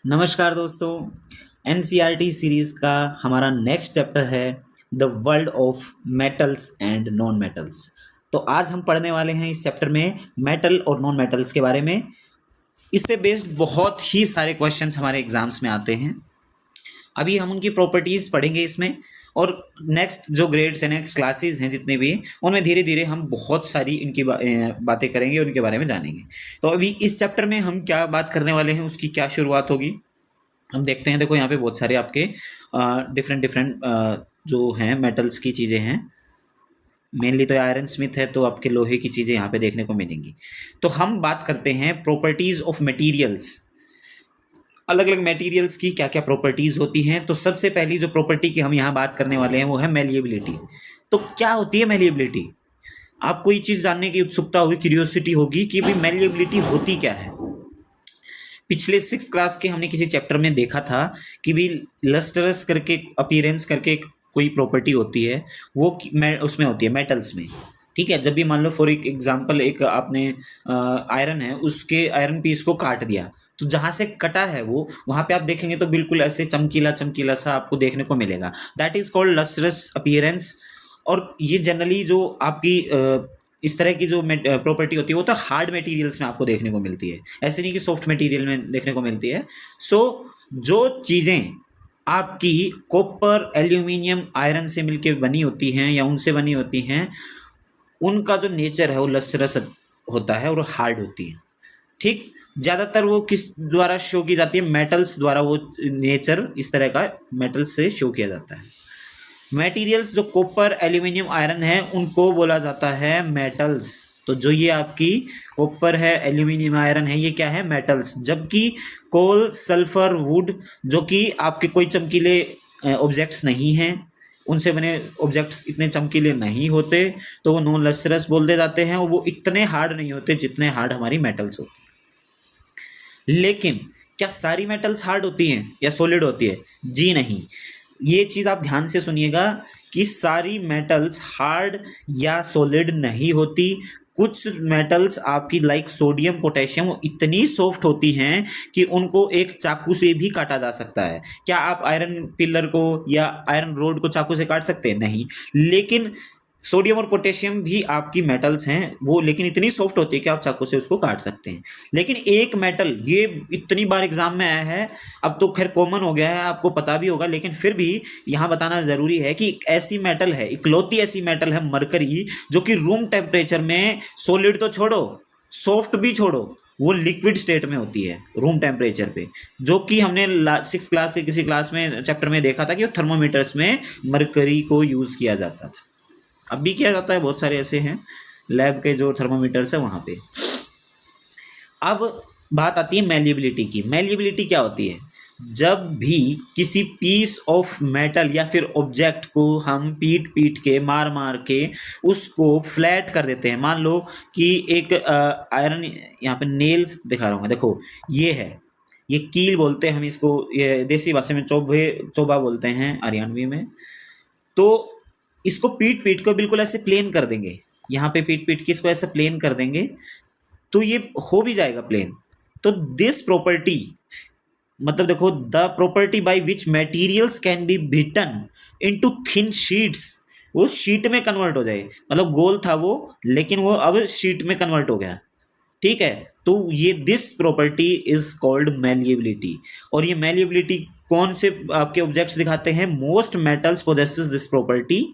नमस्कार दोस्तों। NCERT series का हमारा नेक्स्ट चैप्टर है the world of metals and non metals. तो आज हम पढ़ने वाले हैं इस चैप्टर में मेटल और नॉन मेटल्स के बारे में। इस पे बेस्ड बहुत ही सारे क्वेश्चंस हमारे एग्जाम्स में आते हैं। अभी हम उनकी प्रॉपर्टीज पढ़ेंगे इसमें, और नेक्स्ट जो ग्रेड्स हैं, नेक्स्ट क्लासेस हैं जितने भी, उनमें धीरे धीरे हम बहुत सारी इनकी बातें करेंगे, उनके बारे में जानेंगे। तो अभी इस चैप्टर में हम क्या बात करने वाले हैं, उसकी क्या शुरुआत होगी हम देखते हैं। देखो यहाँ पे बहुत सारे आपके डिफरेंट डिफरेंट जो हैं मेटल्स की चीज़ें हैं। मेनली तो आयरन स्मिथ है, तो आपके लोहे की चीज़ें यहाँ पे देखने को मिलेंगी। तो हम बात करते हैं प्रॉपर्टीज ऑफ मटेरियल्स। अलग अलग मटेरियल्स की क्या क्या प्रॉपर्टीज होती हैं। तो सबसे पहली जो प्रॉपर्टी की हम यहाँ बात करने वाले हैं वो है मेलिएबिलिटी। तो क्या होती है मेलिएबिलिटी? आपको ये चीज़ जानने की उत्सुकता होगी, क्यूरियोसिटी होगी कि भाई मेलिएबिलिटी होती क्या है। पिछले 6th क्लास के हमने किसी चैप्टर में देखा था कि भी लस्टरस करके अपीयरेंस करके कोई प्रॉपर्टी होती है, वो उसमें होती है मेटल्स में। ठीक है, जब भी मान लो फॉर एग्जांपल एक आपने आयरन है, उसके आयरन पीस को काट दिया, तो जहां से कटा है वो वहां पे आप देखेंगे तो बिल्कुल ऐसे चमकीला चमकीला सा आपको देखने को मिलेगा। That is called lustrous appearance. और ये जनरली जो आपकी इस तरह की जो प्रॉपर्टी होती है वो तो हार्ड मटेरियल्स में आपको देखने को मिलती है, ऐसे नहीं कि सॉफ्ट मटेरियल में देखने को मिलती है। सो जो चीज़ें आपकी कॉपर, एल्यूमिनियम, आयरन से मिलके बनी होती हैं या उनसे बनी होती हैं, उनका जो नेचर है वो लस्टरस होता है और हार्ड होती है। ठीक, ज़्यादातर वो किस द्वारा शो की जाती है? मेटल्स द्वारा वो नेचर इस तरह का मेटल्स से शो किया जाता है। मटेरियल्स जो कॉपर, एल्यूमिनियम, आयरन है, उनको बोला जाता है मेटल्स। तो जो ये आपकी कॉपर है, एल्यूमिनियम, आयरन है, ये क्या है? मेटल्स। जबकि कोल, सल्फर, वुड जो कि आपके कोई चमकीले ऑब्जेक्ट्स नहीं हैं, उनसे बने ऑब्जेक्ट्स इतने चमकीले नहीं होते, तो वो नॉन लस्टरस बोल दे जाते हैं, और वो इतने हार्ड नहीं होते जितने हार्ड हमारी मेटल्स होती हैं। लेकिन क्या सारी मेटल्स हार्ड होती हैं या सॉलिड होती है? जी नहीं। ये चीज़ आप ध्यान से सुनिएगा कि सारी मेटल्स हार्ड या सॉलिड नहीं होती। कुछ मेटल्स आपकी लाइक सोडियम, पोटेशियम, वो इतनी सॉफ्ट होती हैं कि उनको एक चाकू से भी काटा जा सकता है। क्या आप आयरन पिलर को या आयरन रोड को चाकू से काट सकते हैं? नहीं। लेकिन सोडियम और पोटेशियम भी आपकी मेटल्स हैं, वो लेकिन इतनी सॉफ्ट होती है कि आप चाकू से उसको काट सकते हैं। लेकिन एक मेटल, ये इतनी बार एग्जाम में आया है, अब तो खैर कॉमन हो गया है, आपको पता भी होगा, लेकिन फिर भी यहाँ बताना जरूरी है कि एक ऐसी मेटल है, इकलौती ऐसी मेटल है मरकरी, जो कि रूम टेम्परेचर में, सॉलिड तो छोड़ो, सॉफ्ट भी छोड़ो, वो लिक्विड स्टेट में होती है रूम टेम्परेचर पे। जो कि हमने 6th क्लास के किसी क्लास में चैप्टर में देखा था कि थर्मोमीटर्स में मरकरी को यूज किया जाता था। अब भी किया जाता है, बहुत सारे ऐसे हैं लैब के जो थर्मोमीटर्स है वहाँ पे। अब बात आती है मेलिएबिलिटी की। मेलिएबिलिटी क्या होती है? जब भी किसी पीस ऑफ मेटल या फिर ऑब्जेक्ट को हम पीट पीट के, मार मार के उसको फ्लैट कर देते हैं। मान लो कि एक आयरन, यहाँ पे नेल्स दिखा रहा हूँ, देखो ये है, ये कील बोलते हैं हम इसको, ये देसी भाषा में चोबा बोलते हैं, हरियाणवी में। तो इसको पीट पीट को बिल्कुल ऐसे प्लेन कर देंगे, यहाँ पे पीट पीट के इसको ऐसे प्लेन कर देंगे, तो ये हो भी जाएगा प्लेन। तो दिस प्रॉपर्टी, मतलब देखो, the property by which materials can be beaten into thin sheets, वो शीट में कन्वर्ट हो जाए। मतलब गोल था वो, लेकिन वो अब शीट में कन्वर्ट हो गया। ठीक है, तो ये this property is called malleability. और ये मेलिएबिलिटी कौन से आपके ऑब्जेक्ट्स दिखाते हैं? Most metals possesses this property.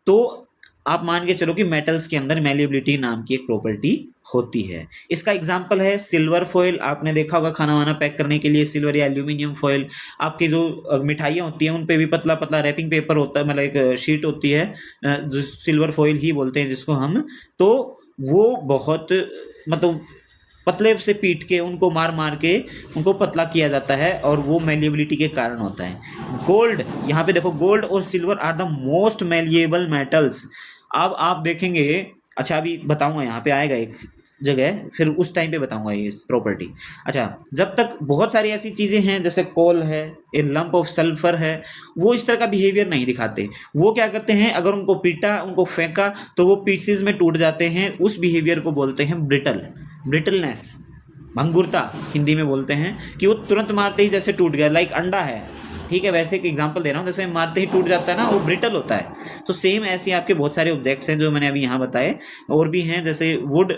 तो आप मान के चलो कि मेटल्स के अंदर मेलिएबिलिटी नाम की एक प्रॉपर्टी होती है। इसका एग्जांपल है सिल्वर फॉयल। आपने देखा होगा खाना वाना पैक करने के लिए सिल्वर या एल्यूमिनियम फॉयल। आपकी जो मिठाइयाँ होती हैं उन पे भी पतला पतला रैपिंग पेपर होता है, मतलब एक शीट होती है, जो सिल्वर फॉयल ही बोलते हैं जिसको हम। तो वो बहुत, मतलब पतले से पीट के, उनको मार मार के उनको पतला किया जाता है, और वो मेलिएबिलिटी के कारण होता है। गोल्ड, यहाँ पे देखो, गोल्ड और silver are the most malleable metals. अब आप देखेंगे, अच्छा अभी बताऊंगा, यहाँ पे आएगा एक जगह, फिर उस टाइम पे बताऊंगा ये प्रॉपर्टी। अच्छा, जब तक बहुत सारी ऐसी चीज़ें हैं जैसे कोल है, ए लंप ऑफ सल्फर है, वो इस तरह का बिहेवियर नहीं दिखाते। वो क्या करते हैं, अगर उनको पीटा, उनको फेंका, तो वो पीसेस में टूट जाते हैं। उस बिहेवियर को बोलते हैं ब्रिटलनेस। भंगुरता हिंदी में बोलते हैं, कि वो तुरंत मारते ही जैसे टूट गया, लाइक अंडा है, ठीक है, वैसे एक एग्जांपल दे रहा हूँ, जैसे मारते ही टूट जाता है ना, वो ब्रिटल होता है। तो सेम ऐसे आपके बहुत सारे ऑब्जेक्ट्स हैं जो मैंने अभी यहाँ बताए, और भी हैं, जैसे वुड,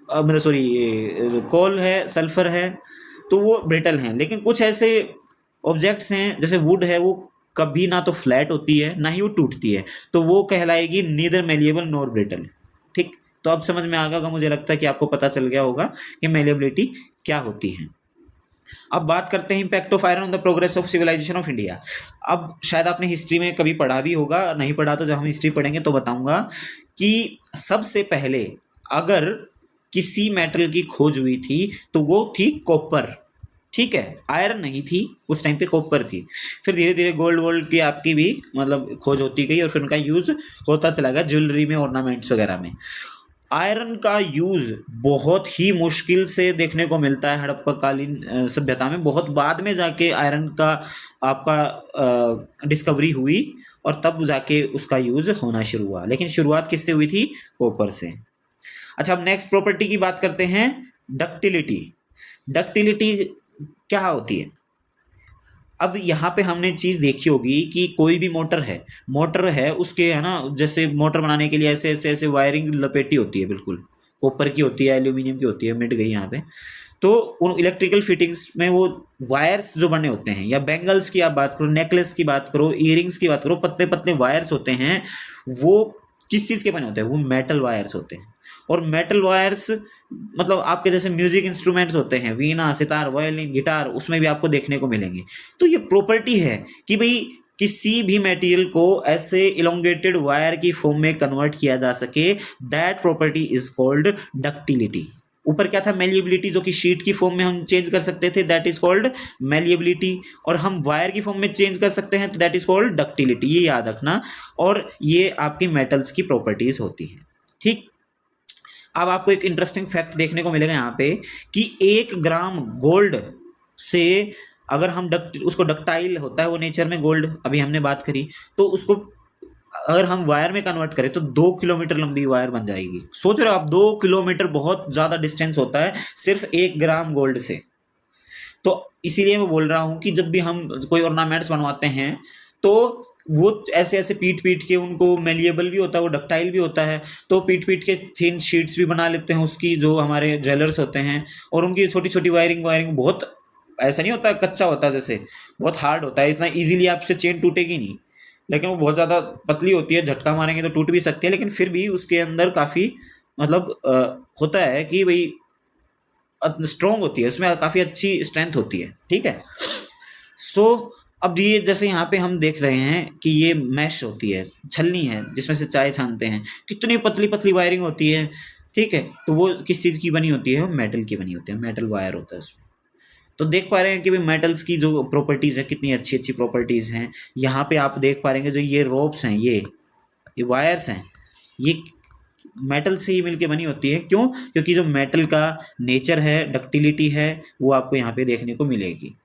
मतलब सॉरी, ये कोल है, सल्फर है, तो वो ब्रिटल हैं। लेकिन कुछ ऐसे ऑब्जेक्ट्स हैं, जैसे वुड है, वो कभी ना तो फ्लैट होती है ना ही वो टूटती है, तो वो कहलाएगी नीदर मेलिएबल नॉर ब्रिटल। ठीक, तो अब समझ में आ गया होगा, मुझे लगता है कि आपको पता चल गया होगा कि मेलिएबिलिटी क्या होती है। अब बात करते हैं impact of iron on the progress of civilisation of India. अब शायद आपने हिस्ट्री में कभी पढ़ा भी होगा, नहीं पढ़ा तो जब हम हिस्ट्री पढ़ेंगे तो बताऊंगा कि सबसे पहले अगर किसी मेटल की खोज हुई थी तो वो थी कॉपर। ठीक है, आयरन नहीं थी उस टाइम पे, कॉपर थी। फिर धीरे धीरे गोल्ड वोल्ड की आपकी भी मतलब खोज होती गई, और फिर उनका यूज होता चला गया ज्वेलरी में, ऑर्नामेंट्स वगैरह में। आयरन का यूज बहुत ही मुश्किल से देखने को मिलता है हड़प्पाकालीन सभ्यता में, बहुत बाद में जाके आयरन का आपका डिस्कवरी हुई, और तब जाके उसका यूज होना शुरू हुआ, लेकिन शुरुआत किससे हुई थी? कॉपर से। अच्छा, अब नेक्स्ट प्रॉपर्टी की बात करते हैं, डक्टिलिटी। डक्टिलिटी क्या होती है? अब यहाँ पे हमने चीज़ देखी होगी कि कोई भी मोटर है उसके, है ना, जैसे मोटर बनाने के लिए ऐसे ऐसे ऐसे वायरिंग लपेटी होती है, बिल्कुल कॉपर की होती है, एल्यूमिनियम की होती है, मिट गई यहाँ पे। तो उन इलेक्ट्रिकल फिटिंग्स में वो वायर्स जो बने होते हैं, या बैंगल्स की आप बात करो, नेकलेस की बात करो, इयरिंग्स की बात करो, पतले पतले वायर्स होते हैं, वो किस चीज़ के बने होते हैं? वो मेटल वायर्स होते हैं। और मेटल वायर्स मतलब आपके जैसे म्यूजिक इंस्ट्रूमेंट्स होते हैं, वीणा, सितार, वायलिन, गिटार, उसमें भी आपको देखने को मिलेंगे। तो ये प्रॉपर्टी है कि भाई किसी भी मटेरियल को ऐसे इलोंगेटेड वायर की फॉर्म में कन्वर्ट किया जा सके, that property is called ductility. ऊपर क्या था? मेलिएबिलिटी, जो कि शीट की फॉर्म में हम चेंज कर सकते थे, दैट इज कॉल्ड मेलिएबिलिटी। और हम वायर की फॉर्म में चेंज कर सकते हैं, तो दैट इज कॉल्ड डक्टिलिटी। ये याद रखना, और ये आपकी मेटल्स की प्रॉपर्टीज होती है। ठीक, अब आपको एक इंटरेस्टिंग फैक्ट देखने को मिलेगा यहाँ पे कि 1 ग्राम गोल्ड से अगर हम उसको डक्टाइल होता है वो नेचर में गोल्ड, अभी हमने बात करी, तो उसको अगर हम वायर में कन्वर्ट करें तो 2 किलोमीटर लंबी वायर बन जाएगी। सोच रहे हो आप, 2 किलोमीटर बहुत ज्यादा डिस्टेंस होता है सिर्फ 1 ग्राम गोल्ड से। तो इसीलिए मैं बोल रहा हूं कि जब भी हम कोई ऑर्नामेंट्स बनवाते हैं तो वो ऐसे ऐसे पीट पीट के, उनको मेलिएबल भी होता है, वो डक्टाइल भी होता है, तो पीट पीट के थिन शीट्स भी बना लेते हैं उसकी, जो हमारे ज्वेलर्स होते हैं। और उनकी छोटी छोटी वायरिंग वायरिंग बहुत, ऐसा नहीं होता कच्चा होता, जैसे बहुत हार्ड होता है, इतना इजीली आपसे चेन टूटेगी नहीं, लेकिन वो बहुत ज़्यादा पतली होती है, झटका मारेंगे तो टूट भी सकती है, लेकिन फिर भी उसके अंदर काफ़ी मतलब होता है कि भाई स्ट्रोंग होती है, उसमें काफ़ी अच्छी स्ट्रेंथ होती है। ठीक है, सो अब ये जैसे यहाँ पे हम देख रहे हैं कि ये मैश होती है, छलनी है जिसमें से चाय छानते हैं, कितनी पतली पतली वायरिंग होती है। ठीक है, तो वो किस चीज़ की बनी होती है? मेटल की बनी होती है, मेटल वायर होता है उसमें। तो देख पा रहे हैं कि भाई मेटल्स की जो प्रॉपर्टीज़ है, कितनी अच्छी अच्छी प्रॉपर्टीज़ हैं। यहाँ पे आप देख पा रहे हैं जो ये रोप्स हैं, ये वायर्स हैं, ये मेटल से ही मिलके बनी होती है। क्यों? क्योंकि जो मेटल का नेचर है, डक्टिलिटी है, वो आपको यहाँ पे देखने को मिलेगी।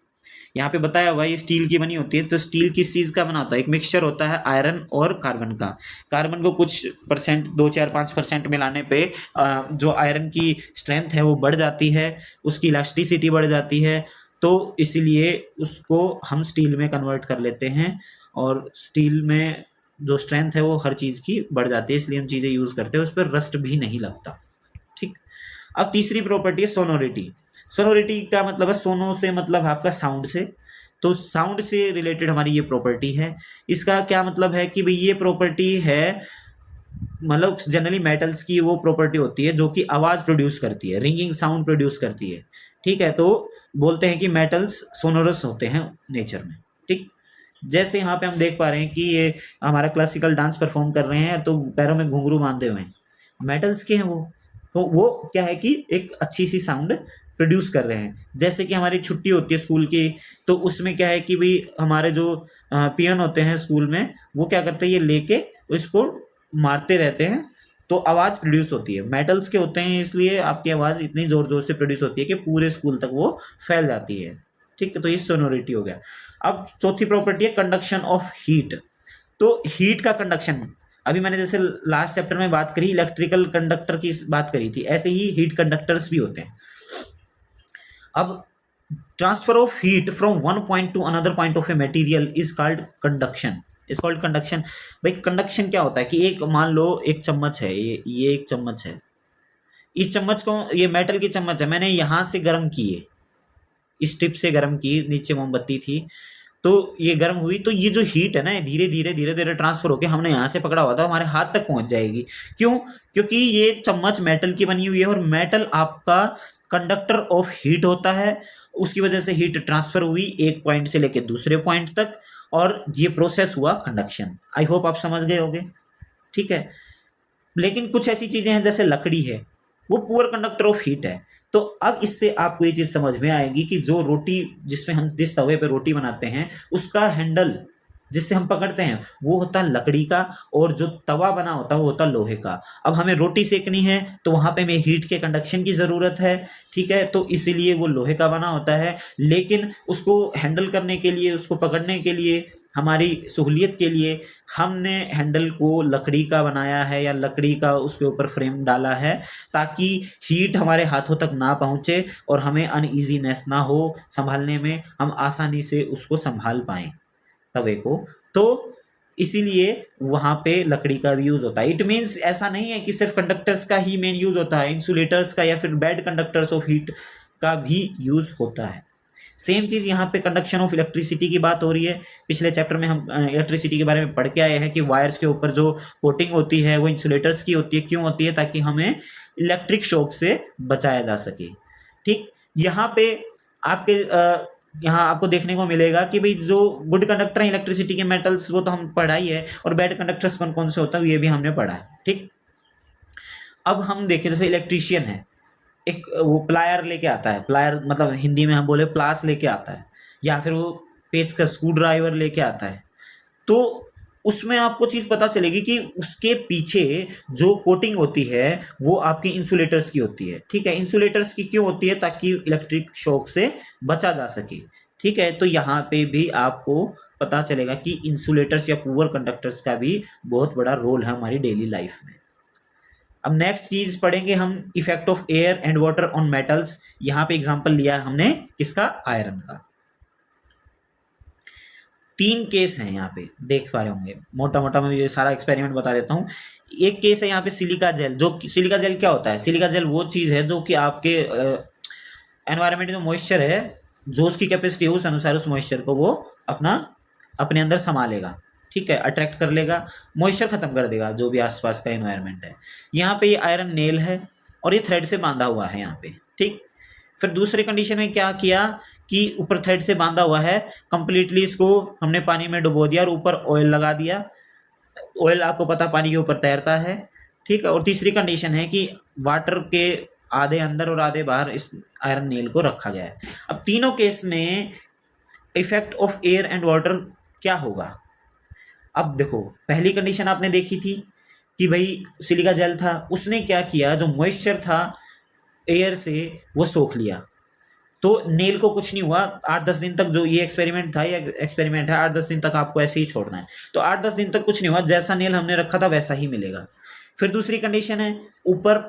यहाँ पे बताया हुआ ये स्टील की बनी होती है। तो स्टील किस चीज़ का बना होता है? एक मिक्सचर होता है आयरन और कार्बन का। कार्बन को कुछ परसेंट, 2, 4, 5% मिलाने पे जो आयरन की स्ट्रेंथ है वो बढ़ जाती है, उसकी इलास्टिसिटी बढ़ जाती है, तो इसीलिए उसको हम स्टील में कन्वर्ट कर लेते हैं, और स्टील में जो स्ट्रेंथ है वो हर चीज़ की बढ़ जाती है, इसलिए हम चीज़ें यूज़ करते हैं, उस पर रस्ट भी नहीं लगता। ठीक, अब तीसरी प्रॉपर्टी है सोनोरिटी। सोनोरिटी का मतलब है, सोनो से मतलब आपका साउंड से, तो साउंड से रिलेटेड हमारी ये प्रॉपर्टी है। इसका क्या मतलब है कि भाई ये प्रॉपर्टी है, मतलब जनरली मेटल्स की वो प्रॉपर्टी होती है जो कि आवाज प्रोड्यूस करती है, रिंगिंग साउंड प्रोड्यूस करती है। ठीक है, तो बोलते हैं कि मेटल्स सोनोरस होते हैं नेचर में। ठीक, जैसे यहाँ पे हम देख पा रहे हैं कि ये हमारा क्लासिकल डांस परफॉर्म कर रहे हैं, तो पैरों में घुंघरू बांधे हुए हैं, मेटल्स के हैं वो। तो वो क्या है कि एक अच्छी सी साउंड प्रोड्यूस कर रहे हैं। जैसे कि हमारी छुट्टी होती है स्कूल की, तो उसमें क्या है कि भाई हमारे जो पियन होते हैं स्कूल में, वो क्या करते हैं, ये लेके इसको मारते रहते हैं, तो आवाज़ प्रोड्यूस होती है। मेटल्स के होते हैं, इसलिए आपकी आवाज़ इतनी ज़ोर ज़ोर से प्रोड्यूस होती है कि पूरे स्कूल तक वो फैल जाती है। ठीक है, तो ये सोनोरिटी हो गया। अब चौथी प्रॉपर्टी है कंडक्शन ऑफ हीट। तो हीट का कंडक्शन, अभी मैंने जैसे लास्ट चैप्टर में बात करी, इलेक्ट्रिकल कंडक्टर की बात करी थी, ऐसे ही हीट कंडक्टर्स भी होते हैं। अब transfer of heat from one point two another point of a material is called conduction. Is called conduction. भाई कंडक्शन क्या होता है कि एक मान लो एक चम्मच है, ये एक चम्मच है, इस चम्मच को, ये मेटल की चम्मच है, मैंने यहां से गर्म किए, इस टिप से गर्म की, नीचे मोमबत्ती थी, तो ये गर्म हुई, तो ये जो हीट है ना, ये धीरे धीरे धीरे धीरे ट्रांसफर होकर हमने यहाँ से पकड़ा हुआ था हमारे हाथ तक पहुंच जाएगी। क्यों? क्योंकि ये चम्मच मेटल की बनी हुई है और मेटल आपका कंडक्टर ऑफ हीट होता है। उसकी वजह से हीट ट्रांसफर हुई एक पॉइंट से लेकर दूसरे पॉइंट तक, और ये प्रोसेस हुआ कंडक्शन। आई होप आप समझ गए होंगे। ठीक है। लेकिन कुछ ऐसी चीजें हैं जैसे लकड़ी है, वो पुअर कंडक्टर ऑफ हीट है। तो अब इससे आपको ये चीज समझ में आएगी कि जो रोटी, जिसमें हम जिस तवे पे रोटी बनाते हैं, उसका हैंडल जिससे हम पकड़ते हैं वो होता है लकड़ी का, और जो तवा बना होता है वो होता है लोहे का। अब हमें रोटी सेकनी है तो वहां पे हमें हीट के कंडक्शन की जरूरत है। ठीक है, तो इसीलिए वो लोहे का बना होता है। लेकिन उसको हैंडल करने के लिए, उसको पकड़ने के लिए, हमारी सहूलियत के लिए हमने हैंडल को लकड़ी का बनाया है, या लकड़ी का उसके ऊपर फ्रेम डाला है, ताकि हीट हमारे हाथों तक ना पहुंचे और हमें अनईजीनेस ना हो संभालने में, हम आसानी से उसको संभाल पाएं तवे को। तो इसीलिए वहां पे लकड़ी का भी यूज होता है। इट मीन्स ऐसा नहीं है कि सिर्फ कंडक्टर्स का ही मेन यूज होता है, इंसुलेटर्स का या फिर बैड कंडक्टर्स ऑफ हीट का भी यूज होता है। सेम चीज यहाँ पे कंडक्शन ऑफ इलेक्ट्रिसिटी की बात हो रही है। पिछले चैप्टर में हम इलेक्ट्रिसिटी के बारे में पढ़ के आए हैं कि वायर्स के ऊपर जो कोटिंग होती है वो इंसुलेटर्स की होती है। क्यों होती है? ताकि हमें इलेक्ट्रिक शॉक से बचाया जा सके। ठीक, यहाँ पे आपके यहाँ आपको देखने को मिलेगा कि भाई जो गुड कंडक्टर है इलेक्ट्रिसिटी के मेटल्स, वो तो हम पढ़ा ही है, और बैड कंडक्टर्स कौन कौन से होता है ये भी हमने पढ़ा है। ठीक, अब हम देखें जैसे इलेक्ट्रीशियन है, एक वो प्लायर लेके आता है, प्लायर मतलब हिंदी में हम बोले प्लास लेके आता है, या फिर वो पेच का स्क्रू ड्राइवर लेके आता है। तो उसमें आपको चीज पता चलेगी कि उसके पीछे जो कोटिंग होती है वो आपकी इंसुलेटर्स की होती है। ठीक है, इंसुलेटर्स की क्यों होती है? ताकि इलेक्ट्रिक शॉक से बचा जा सके। ठीक है, तो यहाँ पे भी आपको पता चलेगा कि इंसुलेटर्स या पुअर कंडक्टर्स का भी बहुत बड़ा रोल है हमारी डेली लाइफ में। अब नेक्स्ट चीज पढ़ेंगे हम, effect of air and water on metals. यहाँ पे एग्जांपल लिया है हमने किसका? आयरन का। 3 केस हैं यहाँ पे, देख पा रहे होंगे। मोटा मोटा मैं ये सारा एक्सपेरिमेंट बता देता हूँ। एक केस है यहाँ पे सिलिका जेल। जो सिलिका जेल क्या होता है? सिलिका जेल वो चीज है जो कि आपके एनवायरनमेंट में मॉइस्चर है, जो उसकी कैपेसिटी है उस अनुसार उस मॉइस्चर को वो अपने अंदर संभालेगा। ठीक है, अट्रैक्ट कर लेगा, मॉइस्चर खत्म कर देगा जो भी आसपास का एनवायरनमेंट है। यहाँ पे ये आयरन नेल है और ये थ्रेड से बांधा हुआ है यहाँ पे। ठीक, फिर दूसरे कंडीशन में क्या किया कि ऊपर थ्रेड से बांधा हुआ है, कंप्लीटली इसको हमने पानी में डुबो दिया और ऊपर ऑयल लगा दिया। ऑयल आपको पता पानी के ऊपर तैरता है। ठीक है, और तीसरी कंडीशन है कि वाटर के आधे अंदर और आधे बाहर इस आयरन नेल को रखा गया है। अब तीनों केस में effect of air and water क्या होगा? अब देखो, पहली कंडीशन आपने देखी थी कि भाई सिलिका जेल था, उसने क्या किया, जो मॉइस्चर था एयर से वो सोख लिया, तो नेल को कुछ नहीं हुआ। 8-10 दिन तक, जो ये एक्सपेरिमेंट था, या एक्सपेरिमेंट है, 8-10 दिन तक आपको ऐसे ही छोड़ना है। तो 8-10 दिन तक कुछ नहीं हुआ, जैसा नेल हमने रखा था वैसा ही मिलेगा। फिर दूसरी कंडीशन है, ऊपर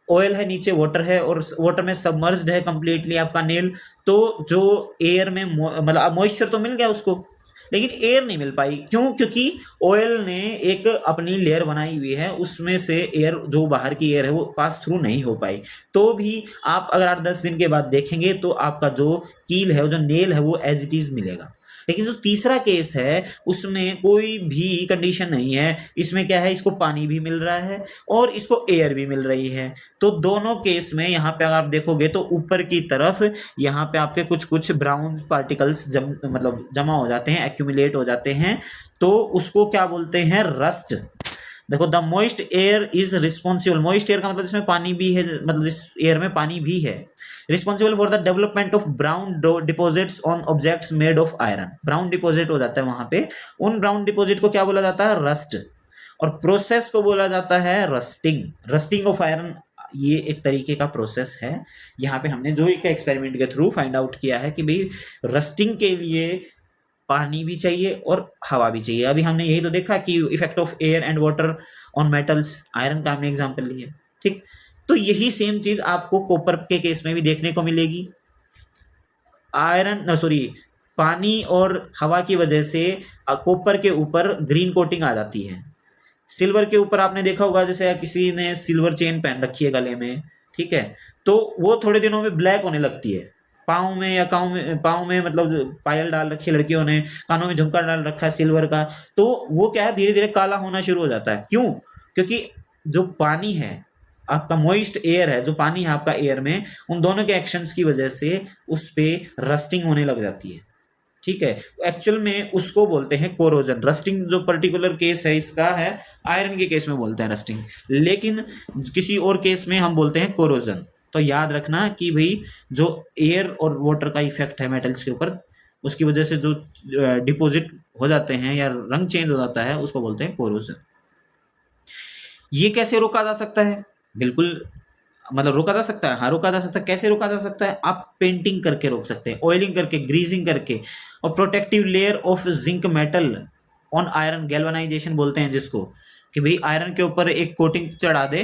ऑयल है, नीचे वाटर है, और वाटर में सबमर्ज्ड है कंप्लीटली आपका नेल। तो जो एयर में मतलब मॉइस्चर तो मिल गया उसको, लेकिन एयर नहीं मिल पाई। क्यों? क्योंकि ऑयल ने एक अपनी लेयर बनाई हुई है, उसमें से एयर, जो बाहर की एयर है, वो पास थ्रू नहीं हो पाई। तो भी आप अगर 8-10 दिन के बाद देखेंगे तो आपका जो कील है, जो नेल है, वो एज इट इज मिलेगा। लेकिन जो तीसरा केस है उसमें कोई भी कंडीशन नहीं है। इसमें क्या है, इसको पानी भी मिल रहा है और इसको एयर भी मिल रही है। तो दोनों केस में यहाँ पे अगर आप देखोगे तो ऊपर की तरफ यहाँ पे आपके कुछ कुछ ब्राउन पार्टिकल्स मतलब जमा हो जाते हैं, एक्यूमुलेट हो जाते हैं। तो उसको क्या बोलते हैं? रस्ट। देखो, the moist air is responsible. Moist air का मतलब इसमें पानी भी है, मतलब इस एयर में पानी भी है। Responsible for the development of brown deposits on objects made of iron. Brown deposit हो जाता है वहां पे, उन ब्राउन डिपोजिट को क्या बोला जाता है? रस्ट। और प्रोसेस को बोला जाता है रस्टिंग। रस्टिंग ऑफ आयरन ये एक तरीके का प्रोसेस है। यहाँ पे हमने जो एक एक्सपेरिमेंट के थ्रू फाइंड आउट किया है कि भाई रस्टिंग के लिए पानी भी चाहिए और हवा भी चाहिए। अभी हमने यही तो देखा कि effect of air and water on metals, iron का हमने एग्जांपल लिया। ठीक, तो यही सेम चीज आपको कॉपर के केस में भी देखने को मिलेगी पानी और हवा की वजह से कॉपर के ऊपर ग्रीन कोटिंग आ जाती है। सिल्वर के ऊपर आपने देखा होगा, जैसे किसी ने सिल्वर चेन पहन रखी है गले में, ठीक है, तो वो थोड़े दिनों में ब्लैक होने लगती है। पाँव में मतलब पायल डाल रखी है लड़कियों ने, कानों में झुमका डाल रखा है सिल्वर का, तो वो क्या है, धीरे धीरे काला होना शुरू हो जाता है। क्यों? क्योंकि जो पानी है आपका, मॉइस्ट एयर है, जो पानी है आपका एयर में, उन दोनों के एक्शंस की वजह से उस पे रस्टिंग होने लग जाती है। ठीक है, एक्चुअल में उसको बोलते हैं कोरोजन। रस्टिंग जो पर्टिकुलर केस है इसका है, आयरन के केस में बोलते हैं रस्टिंग, लेकिन किसी और केस में हम बोलते हैं कोरोजन। तो याद रखना कि भाई जो एयर और वाटर का इफेक्ट है मेटल्स के ऊपर, उसकी वजह से जो डिपॉजिट हो जाते हैं या रंग चेंज हो जाता है, उसको बोलते हैं कोरोजन। ये कैसे रोका जा सकता है? बिल्कुल, मतलब रोका जा सकता है, हाँ रोका जा सकता है। कैसे रोका जा सकता है? आप पेंटिंग करके रोक सकते हैं, ऑयलिंग करके, ग्रीजिंग करके, और protective layer of zinc metal on iron, galvanisation बोलते हैं जिसको, कि भाई आयरन के ऊपर एक कोटिंग चढ़ा दे,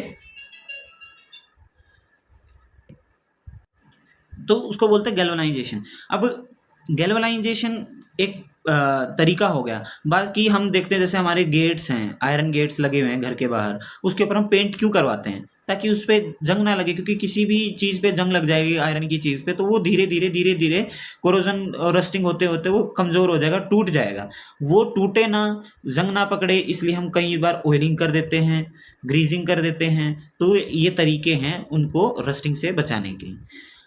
तो उसको बोलते हैं गैल्वेनाइजेशन। अब गैल्वेनाइजेशन एक तरीका हो गया। बाकी हम देखते हैं जैसे हमारे गेट्स हैं, आयरन गेट्स लगे हुए हैं घर के बाहर, उसके ऊपर हम पेंट क्यों करवाते हैं? ताकि उस पर जंग ना लगे, क्योंकि किसी भी चीज़ पे जंग लग जाएगी आयरन की चीज़ पे, तो वो धीरे धीरे कोरोजन और रस्टिंग होते होते वो कमज़ोर हो जाएगा, टूट जाएगा। वो टूटे ना, जंग ना पकड़े, इसलिए हम कई बार ऑयलिंग कर देते हैं, ग्रीजिंग कर देते हैं। तो ये तरीके हैं उनको रस्टिंग से बचाने के।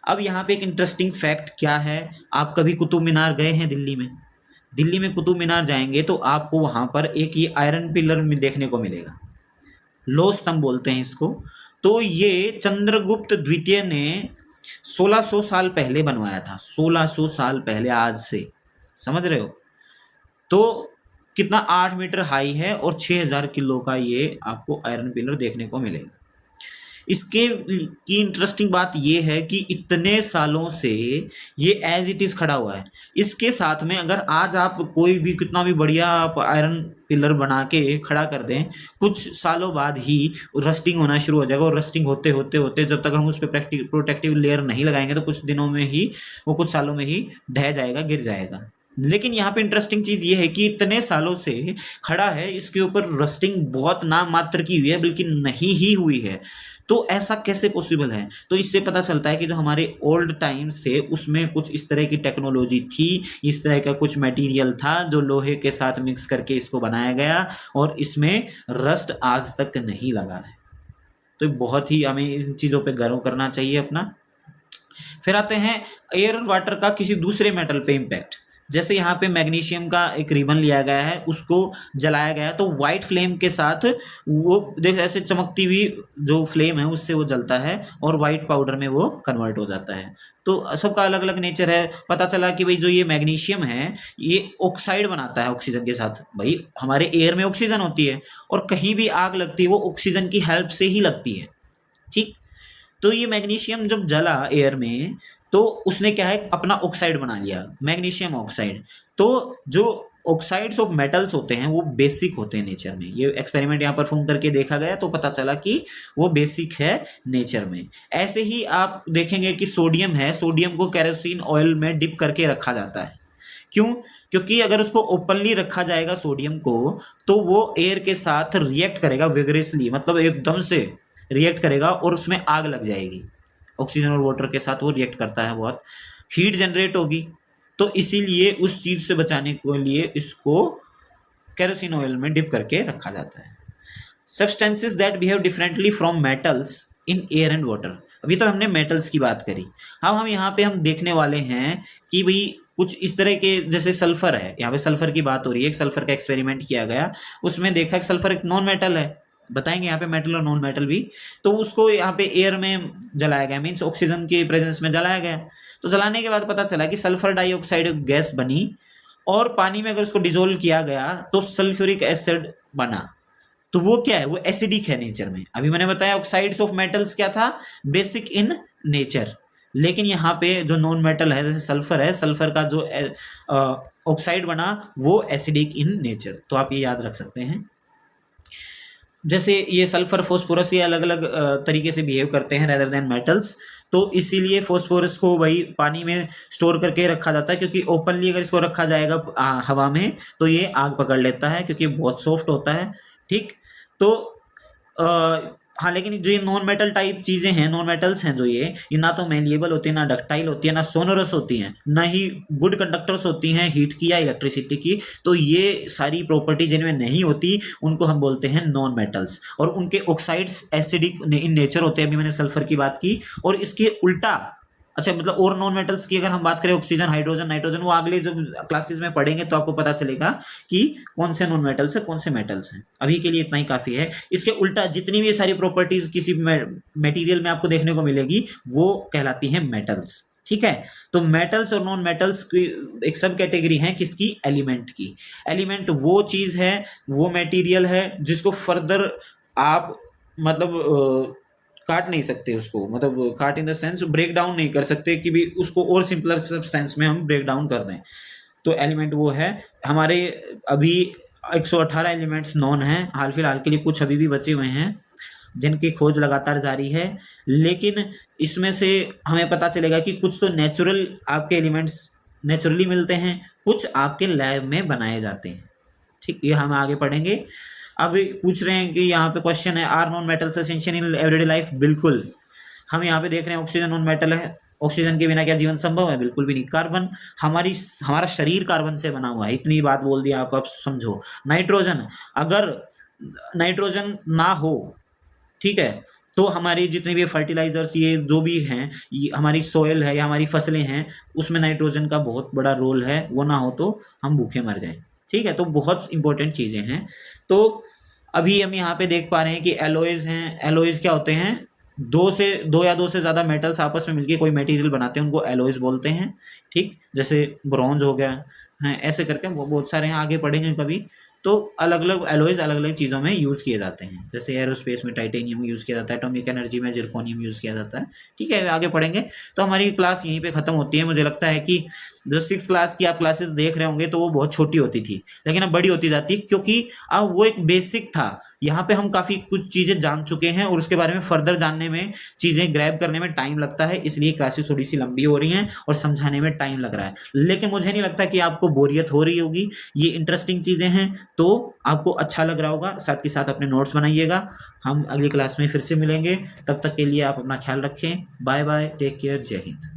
अब यहाँ पे एक इंटरेस्टिंग फैक्ट क्या है, आप कभी कुतुब मीनार गए हैं दिल्ली में? दिल्ली में कुतुब मीनार जाएंगे तो आपको वहाँ पर एक ये आयरन पिलर में देखने को मिलेगा, लो स्तंभ बोलते हैं इसको। तो ये चंद्रगुप्त द्वितीय ने 1600 साल पहले बनवाया था, 1600 साल पहले आज से, समझ रहे हो? तो कितना 8 मीटर हाई है और 6000 किलो का ये आपको आयरन पिलर देखने को मिलेगा। इसके की इंटरेस्टिंग बात ये है कि इतने सालों से ये एज इट इज खड़ा हुआ है। इसके साथ में अगर आज आप कोई भी कितना भी बढ़िया आप आयरन पिलर बना के खड़ा कर दें, कुछ सालों बाद ही रस्टिंग होना शुरू हो जाएगा, और रस्टिंग होते होते होते जब तक हम उस पर प्रोटेक्टिव लेयर नहीं लगाएंगे, तो कुछ दिनों में ही वो, कुछ सालों में ही ढह जाएगा, गिर जाएगा। लेकिन यहाँ पे इंटरेस्टिंग चीज ये है कि इतने सालों से खड़ा है, इसके ऊपर रस्टिंग बहुत नाम मात्र की हुई है, बल्कि नहीं ही हुई है। तो ऐसा कैसे पॉसिबल है? तो इससे पता चलता है कि जो हमारे ओल्ड टाइम्स थे उसमें कुछ इस तरह की टेक्नोलॉजी थी, इस तरह का कुछ मटेरियल था जो लोहे के साथ मिक्स करके इसको बनाया गया, और इसमें रस्ट आज तक नहीं लगा है। तो बहुत ही हमें इन चीज़ों पे गर्व करना चाहिए अपना। फिर आते हैं एयर और वाटर का किसी दूसरे मेटल पे इम्पैक्ट। जैसे यहाँ पे मैग्नीशियम का एक रिबन लिया गया है, उसको जलाया गया है, तो वाइट फ्लेम के साथ वो देख ऐसे चमकती हुई जो फ्लेम है उससे वो जलता है और वाइट पाउडर में वो कन्वर्ट हो जाता है। तो सबका अलग अलग नेचर है। पता चला कि भाई जो ये मैग्नीशियम है ये ऑक्साइड बनाता है ऑक्सीजन के साथ। भाई हमारे एयर में ऑक्सीजन होती है, और कहीं भी आग लगती है वो ऑक्सीजन की हेल्प से ही लगती है, ठीक। तो ये मैग्नीशियम जब जला एयर में, तो उसने क्या है, अपना ऑक्साइड बना लिया, मैग्नीशियम ऑक्साइड। तो जो ऑक्साइड्स ऑफ मेटल्स होते हैं वो बेसिक होते हैं नेचर में। ये एक्सपेरिमेंट यहाँ परफॉर्म करके देखा गया तो पता चला कि वो बेसिक है नेचर में। ऐसे ही आप देखेंगे कि सोडियम है, सोडियम को केरोसिन ऑयल में डिप करके रखा जाता है। क्यों? क्योंकि अगर उसको ओपनली रखा जाएगा सोडियम को, तो वो एयर के साथ रिएक्ट करेगा विगरेसली, मतलब एकदम से रिएक्ट करेगा और उसमें आग लग जाएगी। ऑक्सीजन और वाटर के साथ वो रिएक्ट करता है, बहुत हीट जनरेट होगी। तो इसीलिए उस चीज से बचाने के लिए इसको केरोसिन ऑयल में डिप करके रखा जाता है। Substances that behave differently from metals in air and water. अभी तो हमने मेटल्स की बात करी, हम यहाँ पे हम देखने वाले हैं कि भाई कुछ इस तरह के, जैसे सल्फर है, यहाँ पे सल्फर की बात हो रही है। एक सल्फर का एक्सपेरिमेंट किया गया, उसमें देखा कि सल्फर एक नॉन मेटल है, बताएंगे यहाँ पे मेटल और नॉन मेटल भी। तो उसको यहाँ पे एयर में जलाया गया, मीन्स ऑक्सीजन के प्रेजेंस में जलाया गया। तो जलाने के बाद पता चला कि सल्फर डाइऑक्साइड गैस बनी, और पानी में अगर उसको डिजोल्व किया गया तो सल्फ्यूरिक एसिड बना। तो वो क्या है, वो एसिडिक है नेचर में। अभी मैंने बताया ऑक्साइड्स ऑफ मेटल्स क्या था, बेसिक इन नेचर। लेकिन यहाँ पे जो नॉन मेटल है, जैसे सल्फर है, सल्फर का जो ऑक्साइड बना वो एसिडिक इन नेचर। तो आप ये याद रख सकते हैं। जैसे ये सल्फर, फॉस्फोरस, ये अलग अलग तरीके से बिहेव करते हैं रेदर देन मेटल्स। तो इसीलिए फॉस्फोरस को वही पानी में स्टोर करके रखा जाता है, क्योंकि ओपनली अगर इसको रखा जाएगा हवा में तो ये आग पकड़ लेता है, क्योंकि बहुत सॉफ्ट होता है। ठीक, तो हाँ, लेकिन जो ये नॉन मेटल टाइप चीज़ें हैं, नॉन मेटल्स हैं जो ये ना तो मेलिएबल होती है, ना डक्टाइल होती है, ना सोनोरस होती हैं, ना ही गुड कंडक्टर्स होती हैं हीट की या इलेक्ट्रिसिटी की। तो ये सारी प्रॉपर्टी जिनमें नहीं होती उनको हम बोलते हैं नॉन मेटल्स। और उनके ऑक्साइड्स एसिडिक इन नेचर होते हैं, अभी मैंने सल्फर की बात की। और इसके उल्टा, अच्छा मतलब और नॉन मेटल्स की अगर हम बात करें, ऑक्सीजन, हाइड्रोजन, नाइट्रोजन, वो अगले जब क्लासेस में पढ़ेंगे तो आपको पता चलेगा कि कौन से नॉन मेटल्स है, कौन से मेटल्स हैं। अभी के लिए इतना ही काफी है। इसके उल्टा जितनी भी सारी प्रॉपर्टीज किसी मटेरियल में आपको देखने को मिलेगी वो कहलाती हैं मेटल्स। ठीक है, तो मेटल्स और नॉन मेटल्स की एक सब कैटेगरी है किसकी, एलिमेंट की। एलिमेंट वो चीज है, वो मटेरियल है जिसको फर्दर आप मतलब काट नहीं सकते उसको, मतलब काट in the sense break down नहीं कर सकते कि भी उसको और सिंपलर सब्सटेंस में हम ब्रेक डाउन कर दें। तो एलिमेंट वो है हमारे। अभी 118 एलिमेंट्स नॉन हैं हाल फिलहाल के लिए, कुछ अभी भी बचे हुए हैं जिनकी खोज लगातार जारी है। लेकिन इसमें से हमें पता चलेगा कि कुछ तो नेचुरल आपके एलिमेंट्स नेचुरली मिलते हैं, कुछ आपके लैब में बनाए जाते हैं। ठीक, ये हम आगे पढ़ेंगे। अब पूछ रहे हैं कि यहाँ पे क्वेश्चन है, are non metals essential in everyday life? बिल्कुल। हम यहाँ पे देख रहे हैं ऑक्सीजन नॉन मेटल है। ऑक्सीजन के बिना क्या जीवन संभव है? बिल्कुल भी नहीं। कार्बन, हमारा शरीर कार्बन से बना हुआ है, इतनी बात बोल दी आप समझो। नाइट्रोजन, अगर नाइट्रोजन ना हो, ठीक है, तो हमारी जितने भी फर्टिलाइजर्स ये जो भी हैं, ये हमारी सोयल है या हमारी फसलें हैं, उसमें नाइट्रोजन का बहुत बड़ा रोल है। वो ना हो तो हम भूखे मर जाएं। ठीक है, तो बहुत इंपॉर्टेंट चीजें हैं। तो अभी हम यहाँ पे देख पा रहे हैं कि एलॉयज हैं। एलॉयज क्या होते हैं? दो या दो से ज्यादा मेटल्स आपस में मिलकर कोई मटेरियल बनाते हैं, उनको एलॉयज बोलते हैं। ठीक, जैसे ब्रॉन्ज हो गया है, ऐसे करके वो बहुत सारे हैं, आगे पढ़ेंगे कभी। तो अलग अलग एलॉयज अलग अलग चीज़ों में यूज़ किए जाते हैं, जैसे एरोस्पेस में टाइटेनियम यूज़ किया जाता है, एटॉमिक एनर्जी में जिरकोनियम यूज़ किया जाता है। ठीक है, आगे पढ़ेंगे। तो हमारी क्लास यहीं पे ख़त्म होती है। मुझे लगता है कि जो 6th क्लास की आप क्लासेस देख रहे होंगे तो वो बहुत छोटी होती थी, लेकिन अब बड़ी होती जाती है, क्योंकि अब वो एक बेसिक था। यहाँ पे हम काफ़ी कुछ चीज़ें जान चुके हैं और उसके बारे में फर्दर जानने में, चीज़ें ग्रैब करने में टाइम लगता है, इसलिए क्लासेस थोड़ी सी लंबी हो रही हैं और समझाने में टाइम लग रहा है। लेकिन मुझे नहीं लगता कि आपको बोरियत हो रही होगी। ये इंटरेस्टिंग चीज़ें हैं तो आपको अच्छा लग रहा होगा। साथ के साथ अपने नोट्स बनाइएगा। हम अगली क्लास में फिर से मिलेंगे, तब तक के लिए आप अपना ख्याल रखें। बाय बाय, टेक केयर, जय हिंद।